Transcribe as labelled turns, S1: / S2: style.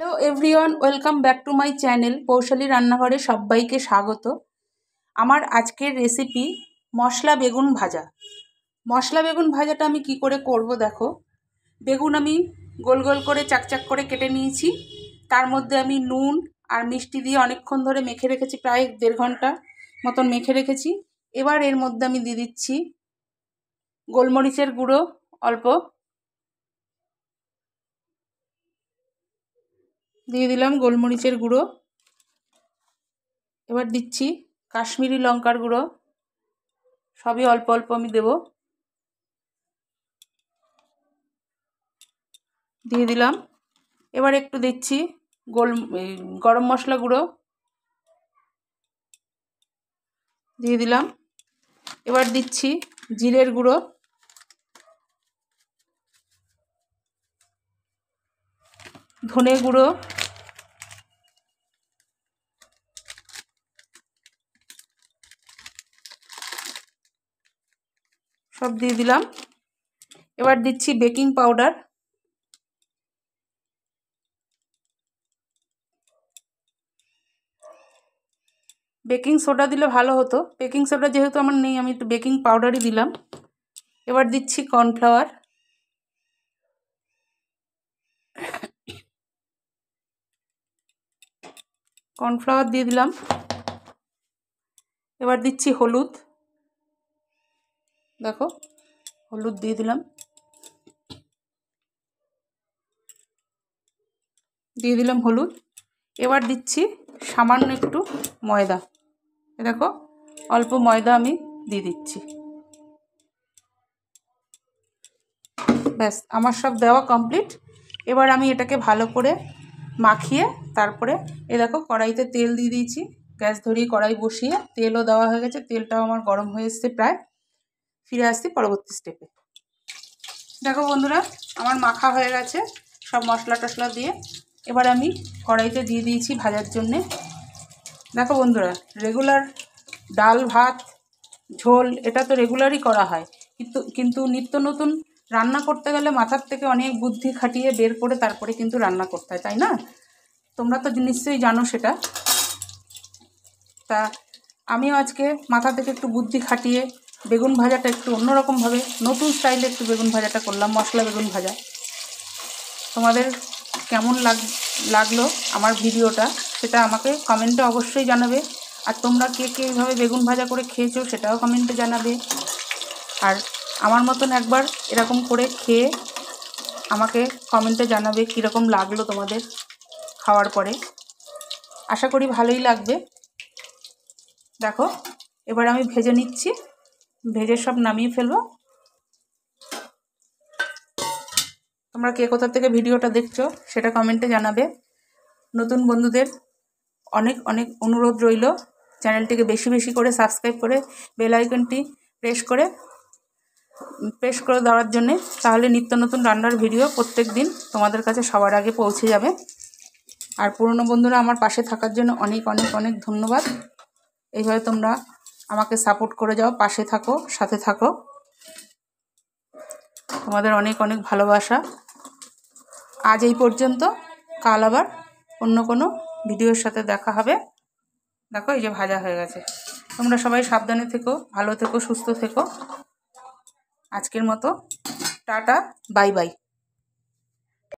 S1: Hello everyone, welcome back to my channel কৌশলী রান্নাঘরে সবাইকে স্বাগত। আমার আজকের রেসিপি মশলা বেগুন ভাজা। মশলা বেগুন ভাজাটা আমি কি করে করব দেখো। বেগুন আমি গোল গোল করে চাকচাক করে কেটে নিয়েছি। তার মধ্যে আমি নুন আর মিষ্টি দিয়ে অনেকক্ষণ ধরে মেখে রেখেছি, প্রায় 1.5 ঘন্টা মতন মেখে রেখেছি। এবার এর মধ্যে আমি দিয়ে দিচ্ছি গোলমরিচের গুঁড়ো অল্প, দিয়ে দিলাম গোলমরিচের গুঁড়ো। এবার দিচ্ছি কাশ্মীরি লঙ্কার গুঁড়ো, সবই অল্প অল্প আমি দেব। দিয়ে দিলাম। এবার একটু দিচ্ছি গরম মশলা গুঁড়ো, দিয়ে দিলাম। এবার দিচ্ছি জিরের গুঁড়ো, ধনে গুঁড়ো, সব দিয়ে দিলাম। এবার দিচ্ছি বেকিং পাউডার, বেকিং সোডা দিলে ভালো হতো, বেকিং সোডা যেহেতু আমার নেই আমি একটু বেকিং পাউডারই দিলাম। এবার দিচ্ছি কর্নফ্লাওয়ার, কর্নফ্লাওয়ার দিয়ে দিলাম। এবার দিচ্ছি হলুদ, দেখো হলুদ দিয়ে দিলাম। দিয়ে দিলাম হলুদ। এবার দিচ্ছি সামান্য একটু ময়দা, দেখো অল্প ময়দা আমি দিয়ে দিচ্ছি। ব্যাস আমার সব দেওয়া কমপ্লিট। এবার আমি এটাকে ভালো করে মাখিয়ে তারপরে দেখো কড়াইতে তেল দিয়ে দিয়েছি, গ্যাস ধরিয়ে কড়াই বসিয়ে তেলও দেওয়া হয়ে গেছে, তেলটাও আমার গরম হয়ে এসছে প্রায়। ফিরে আসছি পরবর্তী স্টেপে। দেখো বন্ধুরা, আমার মাখা হয়ে গেছে সব মশলা টশলা দিয়ে। এবার আমি কড়াইতে দিয়ে দিয়েছি ভাজার জন্যে। দেখো বন্ধুরা, রেগুলার ডাল ভাত ঝোল এটা তো রেগুলারই করা হয়, কিন্তু নিত্য নতুন রান্না করতে গেলে মাথার থেকে অনেক বুদ্ধি খাটিয়ে বের করে তারপরে কিন্তু রান্না করতে হয়, তাই না? তোমরা তো নিশ্চয়ই জানো সেটা। তা আমিও আজকে মাথা থেকে একটু বুদ্ধি খাটিয়ে বেগুন ভাজাটা একটু অন্যরকমভাবে নতুন স্টাইলে একটু বেগুন ভাজাটা করলাম, মশলা বেগুন ভাজা। তোমাদের কেমন লাগলো আমার ভিডিওটা সেটা আমাকে কমেন্টে অবশ্যই জানাবে। আর তোমরা কে কে এইভাবে বেগুন ভাজা করে খেয়েছো সেটাও কমেন্টে জানাবে। আর আমার মতন একবার এরকম করে খেয়ে আমাকে কমেন্টে জানাবে কীরকম লাগলো তোমাদের খাওয়ার পরে। আশা করি ভালোই লাগবে। দেখো এবার আমি ভেজে নিচ্ছি, ভেজে সব নামিয়ে ফেলবো। তোমরা কে কোথা থেকে ভিডিওটা দেখছো সেটা কমেন্টে জানাবে। নতুন বন্ধুদের অনেক অনেক অনুরোধ রইল, চ্যানেলটিকে বেশি বেশি করে সাবস্ক্রাইব করে বেল আইকনটি প্রেস করে দেওয়ার জন্যে, তাহলে নিত্য নতুন রান্নার ভিডিও প্রত্যেক দিন তোমাদের কাছে সবার আগে পৌঁছে যাবে। আর পুরনো বন্ধুরা আমার পাশে থাকার জন্য অনেক অনেক অনেক ধন্যবাদ। এইভাবে তোমরা আমাকে সাপোর্ট করে যাও, পাশে থাকো, সাথে থাকো। তোমাদের অনেক অনেক ভালোবাসা। আজ এই পর্যন্ত, কাল আবার অন্য কোনো ভিডিওর সাথে দেখা হবে। দেখো এই যে ভাজা হয়ে গেছে। তোমরা সবাই সাবধানে থেকো, ভালো থেকো, সুস্থ থেকো। আজকের মতো টাটা, বাই বাই।